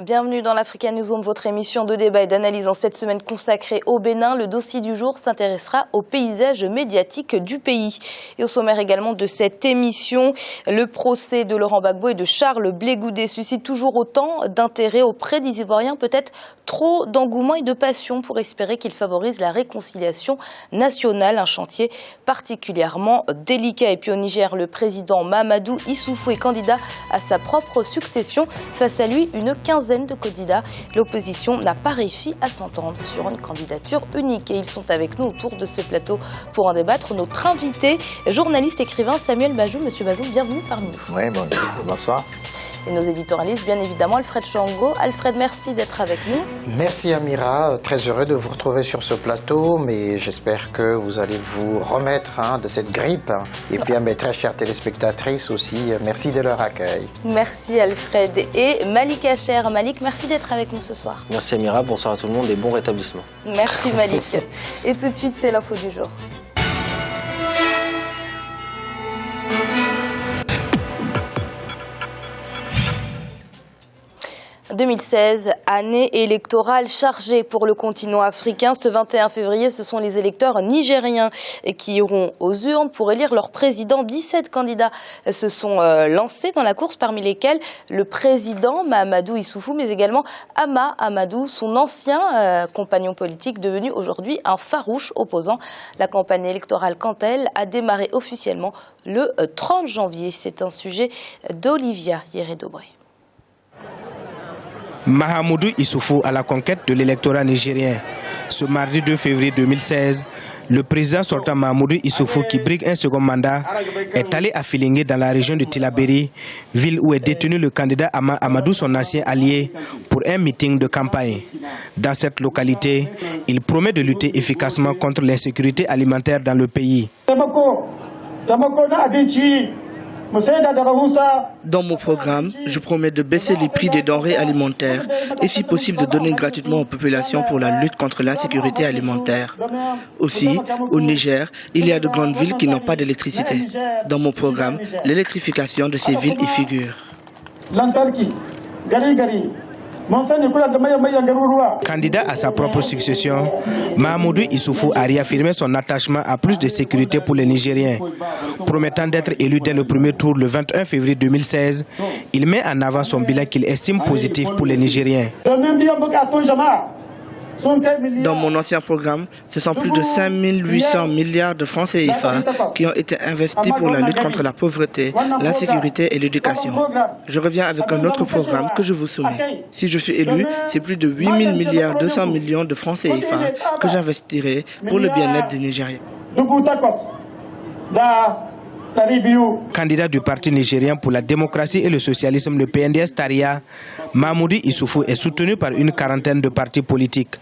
Bienvenue dans l'Africa Newsroom, votre émission de débat et d'analyse en cette semaine consacrée au Bénin. Le dossier du jour s'intéressera au paysage médiatique du pays. Et au sommaire également de cette émission, le procès de Laurent Gbagbo et de Charles Blé Goudé suscite toujours autant d'intérêt auprès des Ivoiriens, peut-être trop d'engouement et de passion pour espérer qu'il favorise la réconciliation nationale, un chantier particulièrement délicat. Et puis au Niger, le président Mahamadou Issoufou est candidat à sa propre succession. Face à lui, une quinzaine de candidats. L'opposition n'a pas réussi à s'entendre sur une candidature unique. Et ils sont avec nous autour de ce plateau pour en débattre. Notre invité, journaliste écrivain Samuel Bajou. Monsieur Bajou, bienvenue parmi nous. Oui, bonsoir. Et nos éditorialistes, bien évidemment, Alfred Chango. Alfred, merci d'être avec nous. Merci Amira, très heureux de vous retrouver sur ce plateau, mais j'espère que vous allez vous remettre de cette grippe. Et puis à mes très chères téléspectatrices aussi, merci de leur accueil. Merci Alfred. Et Malik Hacher. Malik, merci d'être avec nous ce soir. Merci Amira, bonsoir à tout le monde et bon rétablissement. Merci Malik. Et tout de suite, c'est l'info du jour. « 2016, année électorale chargée pour le continent africain. Ce 21 février, ce sont les électeurs nigériens qui iront aux urnes pour élire leur président. 17 candidats se sont lancés dans la course, parmi lesquels le président Mahamadou Issoufou, mais également Hama Amadou, son ancien compagnon politique, devenu aujourd'hui un farouche opposant. La campagne électorale, quant à elle, a démarré officiellement le 30 janvier. C'est un sujet d'Olivia Yérédobré. Mahamadou Issoufou à la conquête de l'électorat nigérien. Ce mardi 2 février 2016, le président sortant Mahamadou Issoufou, qui brigue un second mandat, est allé à Filingué dans la région de Tillabéri, ville où est détenu le candidat Hama Amadou, son ancien allié, pour un meeting de campagne. Dans cette localité, il promet de lutter efficacement contre l'insécurité alimentaire dans le pays. Dans mon programme, je promets de baisser les prix des denrées alimentaires et si possible de donner gratuitement aux populations pour la lutte contre l'insécurité alimentaire. Aussi, au Niger, il y a de grandes villes qui n'ont pas d'électricité. Dans mon programme, l'électrification de ces villes y figure. Candidat à sa propre succession, Mahamadou Issoufou a réaffirmé son attachement à plus de sécurité pour les Nigériens. Promettant d'être élu dès le premier tour le 21 février 2016, il met en avant son bilan qu'il estime positif pour les Nigériens. Dans mon ancien programme, ce sont plus de 5 800 milliards de francs CFA qui ont été investis pour la lutte contre la pauvreté, l'insécurité et l'éducation. Je reviens avec un autre programme que je vous soumets. Si je suis élu, c'est plus de 8 000 milliards 200 millions de francs CFA que j'investirai pour le bien-être des Nigériens. Candidat du Parti nigérien pour la démocratie et le socialisme, le PNDS-Taria, Mahamadou Issoufou est soutenu par une quarantaine de partis politiques.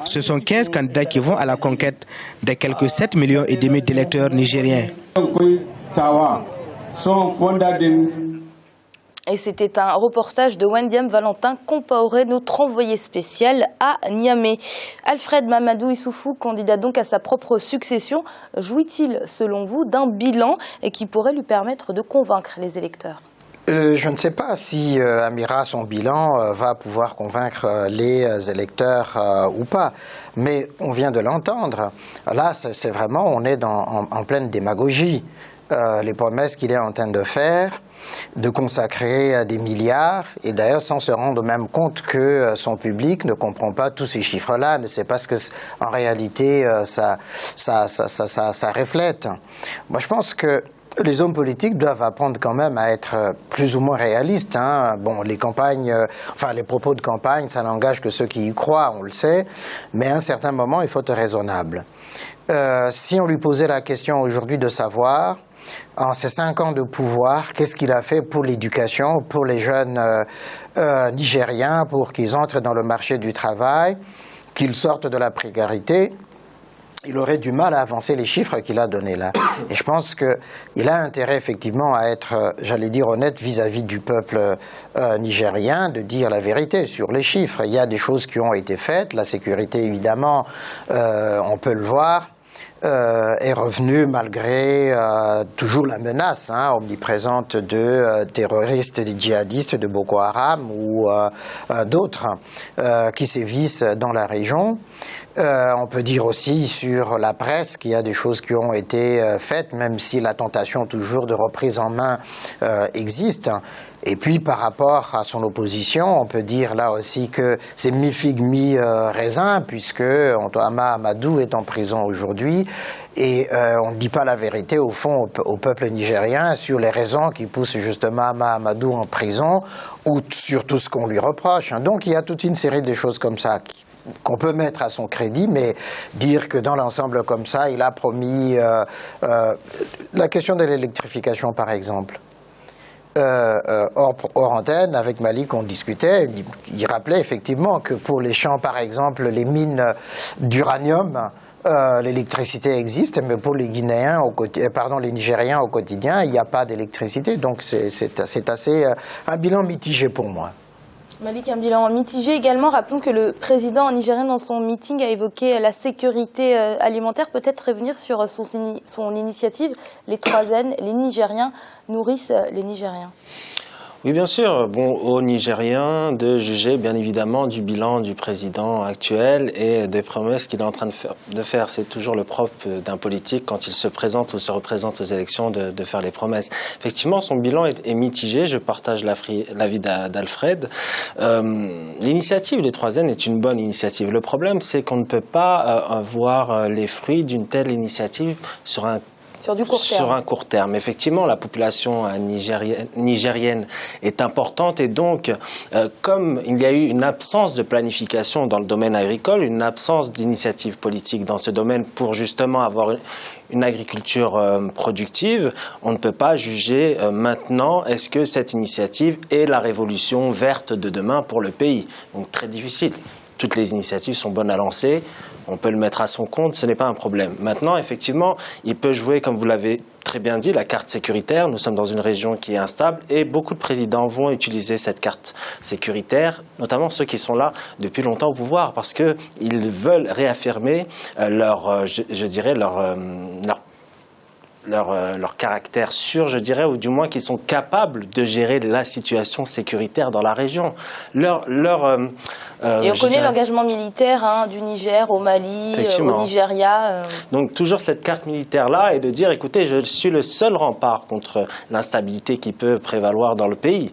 Ce sont 15 candidats qui vont à la conquête des quelques 7,5 millions d'électeurs nigériens. Et c'était un reportage de Wendiam Valentin Compaoré, notre envoyé spécial à Niamey. Alfred Mahamadou Issoufou, candidat donc à sa propre succession, jouit-il, selon vous, d'un bilan qui pourrait lui permettre de convaincre les électeurs ? Je ne sais pas si Amira, son bilan, va pouvoir convaincre les électeurs ou pas, mais on vient de l'entendre. Là, c'est vraiment, on est en pleine démagogie. Les promesses qu'il est en train de faire, de consacrer des milliards, et d'ailleurs sans se rendre même compte que son public ne comprend pas tous ces chiffres-là, ne sait pas ce que en réalité ça reflète. Moi je pense que les hommes politiques doivent apprendre quand même à être plus ou moins réalistes. Bon, les campagnes, les propos de campagne, ça n'engage que ceux qui y croient, on le sait, mais à un certain moment, il faut être raisonnable. Si on lui posait la question aujourd'hui de savoir, en ces 5 ans de pouvoir, qu'est-ce qu'il a fait pour l'éducation, pour les jeunes nigériens, pour qu'ils entrent dans le marché du travail, qu'ils sortent de la précarité, il aurait du mal à avancer les chiffres qu'il a donnés là. Et je pense qu'il a intérêt effectivement à être, j'allais dire, honnête vis-à-vis du peuple nigérien, de dire la vérité sur les chiffres. Il y a des choses qui ont été faites, la sécurité évidemment, on peut le voir. est revenu malgré toujours la menace omniprésente de terroristes, des djihadistes de Boko Haram ou d'autres qui sévissent dans la région. On peut dire aussi sur la presse qu'il y a des choses qui ont été faites, même si la tentation toujours de reprise en main existe. Et puis par rapport à son opposition, on peut dire là aussi que c'est mi-figue, mi-raisin, puisque Hama Amadou est en prison aujourd'hui et on ne dit pas la vérité au fond au peuple nigérien sur les raisons qui poussent justement Hama Amadou en prison ou sur tout ce qu'on lui reproche. Donc il y a toute une série de choses comme ça qu'on peut mettre à son crédit, mais dire que dans l'ensemble comme ça, il a promis la question de l'électrification par exemple. Hors antenne, avec Malik, on discutait, il rappelait effectivement que pour les champs, par exemple, les mines d'uranium, l'électricité existe, mais pour les Guinéens, les Nigériens au quotidien, il n'y a pas d'électricité. Donc c'est assez un bilan mitigé pour moi. Malik, un bilan mitigé également. Rappelons que le président nigérien, dans son meeting, a évoqué la sécurité alimentaire. Peut-être revenir sur son initiative, les 3N, les Nigériens nourrissent les Nigériens. Oui, bien sûr. Bon, aux Nigériens de juger, bien évidemment, du bilan du président actuel et des promesses qu'il est en train de faire. C'est toujours le propre d'un politique, quand il se présente ou se représente aux élections, de faire les promesses. Effectivement, son bilan est mitigé. Je partage l'avis d'Alfred. L'initiative des 3N est une bonne initiative. Le problème, c'est qu'on ne peut pas voir les fruits d'une telle initiative sur un court terme. Effectivement, la population nigérienne est importante et donc, comme il y a eu une absence de planification dans le domaine agricole, une absence d'initiative politique dans ce domaine pour justement avoir une agriculture productive, on ne peut pas juger maintenant est-ce que cette initiative est la révolution verte de demain pour le pays. Donc très difficile. Toutes les initiatives sont bonnes à lancer. On peut le mettre à son compte, ce n'est pas un problème. Maintenant, effectivement, il peut jouer, comme vous l'avez très bien dit, la carte sécuritaire. Nous sommes dans une région qui est instable et beaucoup de présidents vont utiliser cette carte sécuritaire, notamment ceux qui sont là depuis longtemps au pouvoir, parce qu'ils veulent réaffirmer leur caractère sûr, je dirais, ou du moins qu'ils sont capables de gérer la situation sécuritaire dans la région. Et on connaît l'engagement militaire du Niger au Mali, au Nigeria. Donc toujours cette carte militaire-là et de dire, écoutez, je suis le seul rempart contre l'instabilité qui peut prévaloir dans le pays.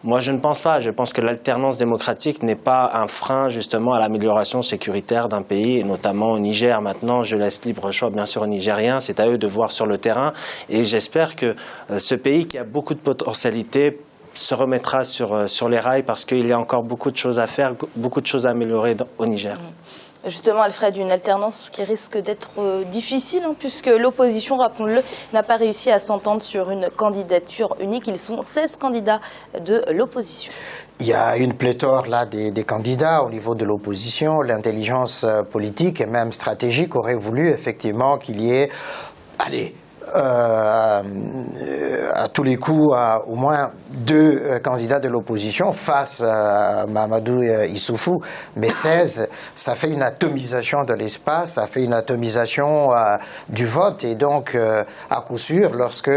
Moi, je ne pense pas. Je pense que l'alternance démocratique n'est pas un frein, justement, à l'amélioration sécuritaire d'un pays, et notamment au Niger. Maintenant, je laisse libre choix, bien sûr, aux Nigériens. C'est à eux de voir sur le terrain. Et j'espère que ce pays, qui a beaucoup de potentialités, se remettra sur les rails parce qu'il y a encore beaucoup de choses à faire, beaucoup de choses à améliorer au Niger. Justement, Alfred, une alternance qui risque d'être difficile, puisque l'opposition, rappelons-le, n'a pas réussi à s'entendre sur une candidature unique. Ils sont 16 candidats de l'opposition. Il y a une pléthore là des candidats au niveau de l'opposition. L'intelligence politique et même stratégique aurait voulu effectivement qu'il y ait, à tous les coups, au moins 2 candidats de l'opposition face à Mahamadou Issoufou, mais 16, ça fait une atomisation de l'espace, ça fait une atomisation du vote, et donc à coup sûr, lorsque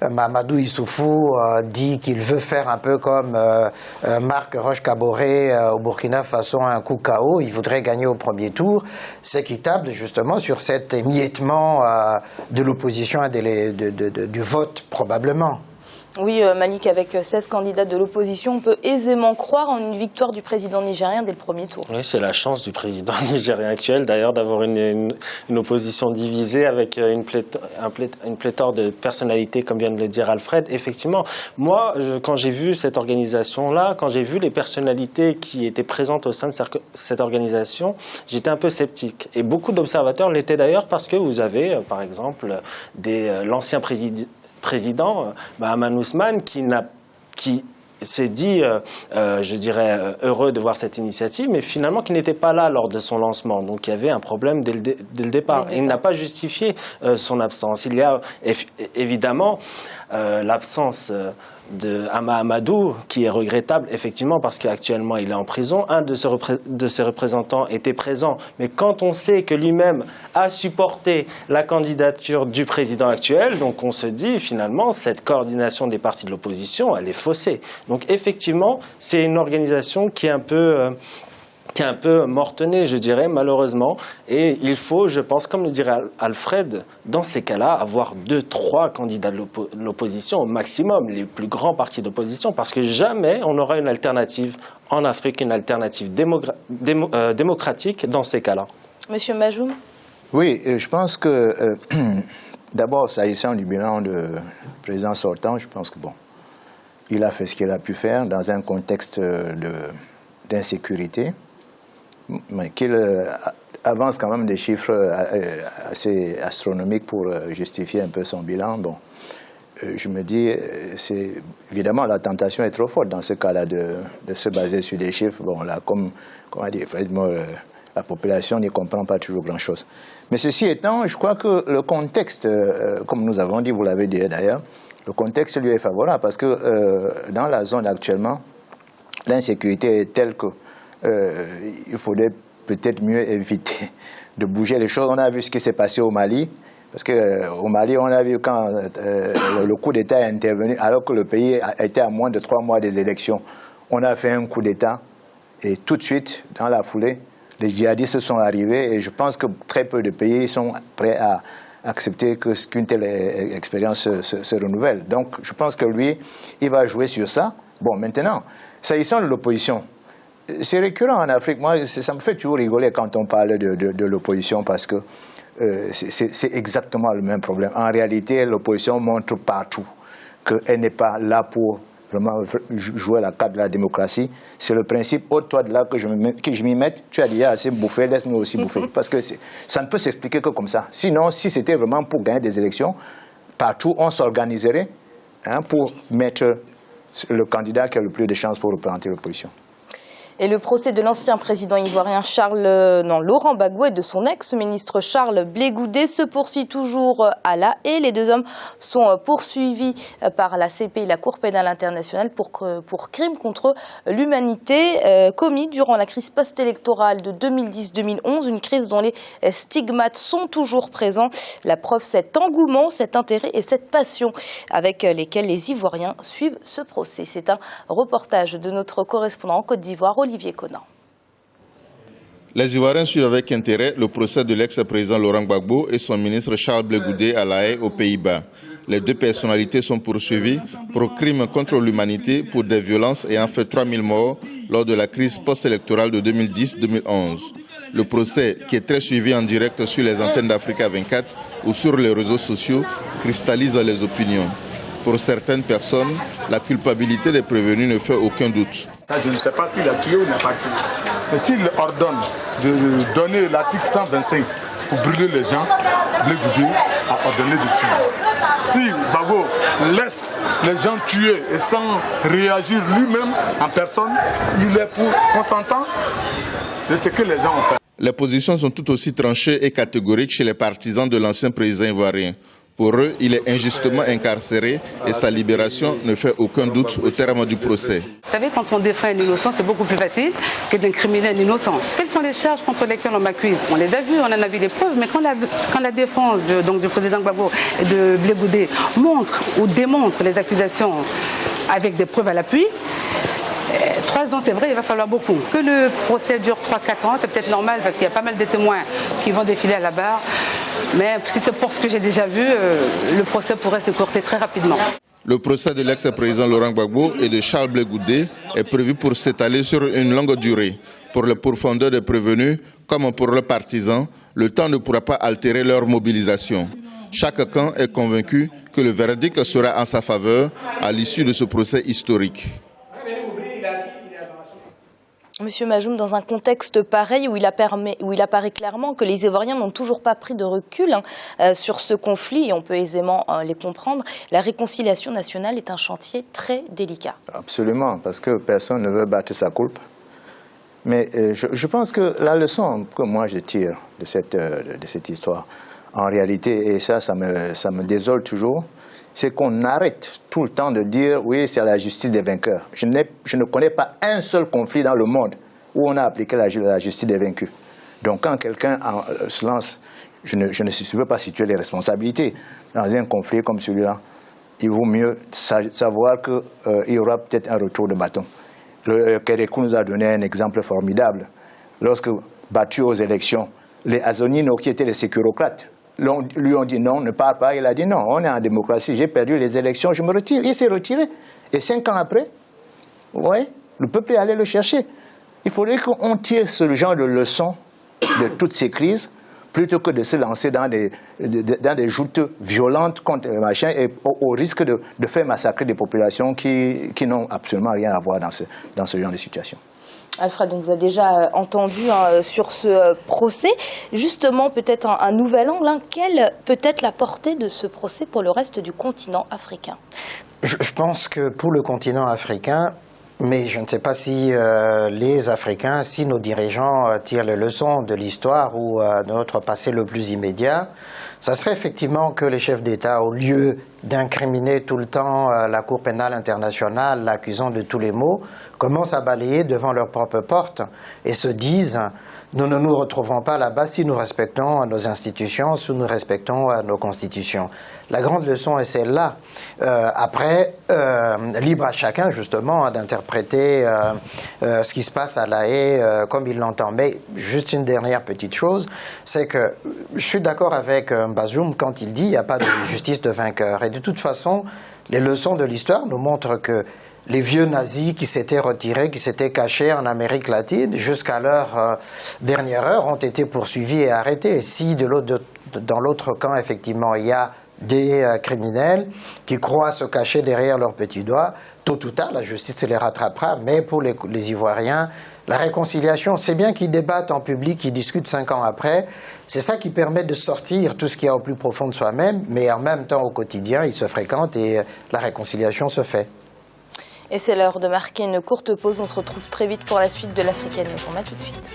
Mahamadou Issoufou dit qu'il veut faire un peu comme Marc Roch-Kaboré au Burkina Faso, un coup KO, il voudrait gagner au premier tour, c'est équitable justement sur cet émiettement de l'opposition et du vote probablement. Oui, Malik, avec 16 candidats de l'opposition, on peut aisément croire en une victoire du président nigérien dès le premier tour. Oui, c'est la chance du président nigérien actuel, d'ailleurs, d'avoir une opposition divisée avec une pléthore de personnalités, comme vient de le dire Alfred. Effectivement, moi, quand j'ai vu cette organisation-là, quand j'ai vu les personnalités qui étaient présentes au sein de cette organisation, j'étais un peu sceptique. Et beaucoup d'observateurs l'étaient d'ailleurs parce que vous avez, par exemple, l'ancien président Mahaman Ousmane qui s'est dit, je dirais, heureux de voir cette initiative, mais finalement qui n'était pas là lors de son lancement. Donc il y avait un problème dès le départ. Et il n'a pas justifié son absence. Il y a évidemment l'absence de Hama Amadou, qui est regrettable, effectivement, parce qu'actuellement il est en prison. Un de ses représentants était présent, mais quand on sait que lui-même a supporté la candidature du président actuel, donc on se dit, finalement, cette coordination des partis de l'opposition, elle est faussée. Donc effectivement, c'est une organisation qui est un peu mortenée, je dirais, malheureusement. Et il faut, je pense, comme le dirait Alfred, dans ces cas-là, avoir 2-3 candidats de l'opposition au maximum, les plus grands partis d'opposition, parce que jamais on aura une alternative en Afrique, une alternative démocratique dans ces cas-là. Monsieur Majoum? Oui, je pense que, d'abord, s'agissant du bilan du président sortant, je pense que, bon, il a fait ce qu'il a pu faire dans un contexte d'insécurité, mais qu'il avance quand même des chiffres assez astronomiques pour justifier un peu son bilan. Bon, je me dis, évidemment, la tentation est trop forte dans ce cas-là de se baser sur des chiffres. Bon, là, comme a dit Fred, la population n'y comprend pas toujours grand-chose. Mais ceci étant, je crois que le contexte, comme nous avons dit, vous l'avez dit d'ailleurs, le contexte lui est favorable parce que dans la zone actuellement, l'insécurité est telle que il faudrait peut-être mieux éviter de bouger les choses. On a vu ce qui s'est passé au Mali, parce qu'au Mali, on a vu quand le coup d'État est intervenu, alors que le pays était à moins de 3 mois des élections. On a fait un coup d'État et tout de suite, dans la foulée, les djihadistes sont arrivés et je pense que très peu de pays sont prêts à accepter qu'une telle expérience se renouvelle. Donc, je pense que lui, il va jouer sur ça. Bon, maintenant, s'agissant de l'opposition, c'est récurrent en Afrique. Moi, ça me fait toujours rigoler quand on parle de l'opposition parce que c'est exactement le même problème. En réalité, l'opposition montre partout qu'elle n'est pas là pour vraiment jouer la carte de la démocratie. C'est le principe, ôte-toi de là que je m'y mette, tu as déjà assez bouffé, laisse-nous aussi bouffer. Parce que ça ne peut s'expliquer que comme ça. Sinon, si c'était vraiment pour gagner des élections, partout, on s'organiserait pour mettre le candidat qui a le plus de chances pour représenter l'opposition. Et le procès de l'ancien président ivoirien Laurent Gbagbo et de son ex-ministre Charles Blé Goudé se poursuit toujours à La Haye. Les deux hommes sont poursuivis par la CPI, la Cour pénale internationale, pour crimes contre l'humanité commis durant la crise post-électorale de 2010-2011, une crise dont les stigmates sont toujours présents. La preuve, cet engouement, cet intérêt et cette passion avec lesquels les Ivoiriens suivent ce procès. C'est un reportage de notre correspondant en Côte d'Ivoire, Olivier Conan. Les Ivoiriens suivent avec intérêt le procès de l'ex-président Laurent Gbagbo et son ministre Charles Blé Goudé à La Haye, aux Pays-Bas. Les deux personnalités sont poursuivies pour crimes contre l'humanité pour des violences ayant fait 3000 morts lors de la crise post-électorale de 2010-2011. Le procès, qui est très suivi en direct sur les antennes d'Africa 24 ou sur les réseaux sociaux, cristallise les opinions. Pour certaines personnes, la culpabilité des prévenus ne fait aucun doute. Je ne sais pas s'il a tué ou n'a pas tué. Mais s'il ordonne de donner l'article 125 pour brûler les gens, Blé Goudé a ordonné de tuer. Si Gbagbo laisse les gens tuer et sans réagir lui-même en personne, il est pour consentant de ce que les gens ont fait. Les positions sont tout aussi tranchées et catégoriques chez les partisans de l'ancien président ivoirien. Pour eux, il est injustement incarcéré et sa libération ne fait aucun doute au terme du procès. Vous savez, quand on défend un innocent, c'est beaucoup plus facile que d'incriminer un innocent. Quelles sont les charges contre lesquelles on m'accuse? On les a vues, on en a vu des preuves, mais quand la défense du président Gbagbo et de Blé Goudé montre ou démontre les accusations avec des preuves à l'appui, 3 ans, c'est vrai, il va falloir beaucoup. Que le procès dure 3-4 ans, c'est peut-être normal parce qu'il y a pas mal de témoins qui vont défiler à la barre. Mais si c'est pour ce que j'ai déjà vu, le procès pourrait se courter très rapidement. Le procès de l'ex-président Laurent Gbagbo et de Charles Blé Goudé est prévu pour s'étaler sur une longue durée. Pour le pourfendeur des prévenus, comme pour leurs partisans, le temps ne pourra pas altérer leur mobilisation. Chaque camp est convaincu que le verdict sera en sa faveur à l'issue de ce procès historique. Monsieur Majoum, dans un contexte pareil où il apparaît clairement que les Ivoiriens n'ont toujours pas pris de recul sur ce conflit, et on peut aisément les comprendre, la réconciliation nationale est un chantier très délicat. Absolument, parce que personne ne veut battre sa culpe. Mais je pense que la leçon que moi je tire de cette histoire, en réalité, et ça me désole toujours, c'est qu'on arrête tout le temps de dire « oui, c'est la justice des vainqueurs ». Je ne connais pas un seul conflit dans le monde où on a appliqué la justice des vaincus. Donc quand quelqu'un se lance, je ne veux pas situer les responsabilités dans un conflit comme celui-là. Il vaut mieux savoir qu'il y aura peut-être un retour de bâton. Le Kérékou nous a donné un exemple formidable. Lorsque, battu aux élections, les Azonino, qui étaient les sécurocrates, lui ont dit non, ne pars pas. Il a dit non, on est en démocratie, j'ai perdu les élections, je me retire. Il s'est retiré. Et 5 ans après, ouais, le peuple est allé le chercher. Il faudrait qu'on tire ce genre de leçons de toutes ces crises, plutôt que de se lancer dans des joutes violentes contre machin, et au risque de faire massacrer des populations qui n'ont absolument rien à voir dans ce genre de situation. Alfred, on vous a déjà entendu sur ce procès. Justement, peut-être un nouvel angle. Quelle peut être la portée de ce procès pour le reste du continent africain? Je pense que pour le continent africain, mais je ne sais pas si les Africains, si nos dirigeants tirent les leçons de l'histoire ou de notre passé le plus immédiat, ça serait effectivement que les chefs d'État, au lieu d'incriminer tout le temps la Cour pénale internationale, l'accusant de tous les maux, commencent à balayer devant leur propre porte et se disent « nous ne nous retrouvons pas là-bas si nous respectons nos institutions, si nous respectons nos constitutions ». La grande leçon est celle-là. Après, libre à chacun justement d'interpréter ce qui se passe à La Haye comme il l'entend. Mais juste une dernière petite chose, c'est que je suis d'accord avec Bazoum quand il dit qu'il n'y a pas de justice de vainqueur. Et de toute façon, les leçons de l'histoire nous montrent que les vieux nazis qui s'étaient retirés, qui s'étaient cachés en Amérique latine, jusqu'à leur dernière heure, ont été poursuivis et arrêtés. Et si dans l'autre camp, effectivement, il y a des criminels qui croient se cacher derrière leurs petits doigts, tôt ou tard, la justice les rattrapera. Mais pour les Ivoiriens, la réconciliation, c'est bien qu'ils débattent en public, qu'ils discutent 5 ans après. C'est ça qui permet de sortir tout ce qu'il y a au plus profond de soi-même, mais en même temps, au quotidien, ils se fréquentent et la réconciliation se fait. Et c'est l'heure de marquer une courte pause. On se retrouve très vite pour la suite de l'Africaine. On va tout de suite.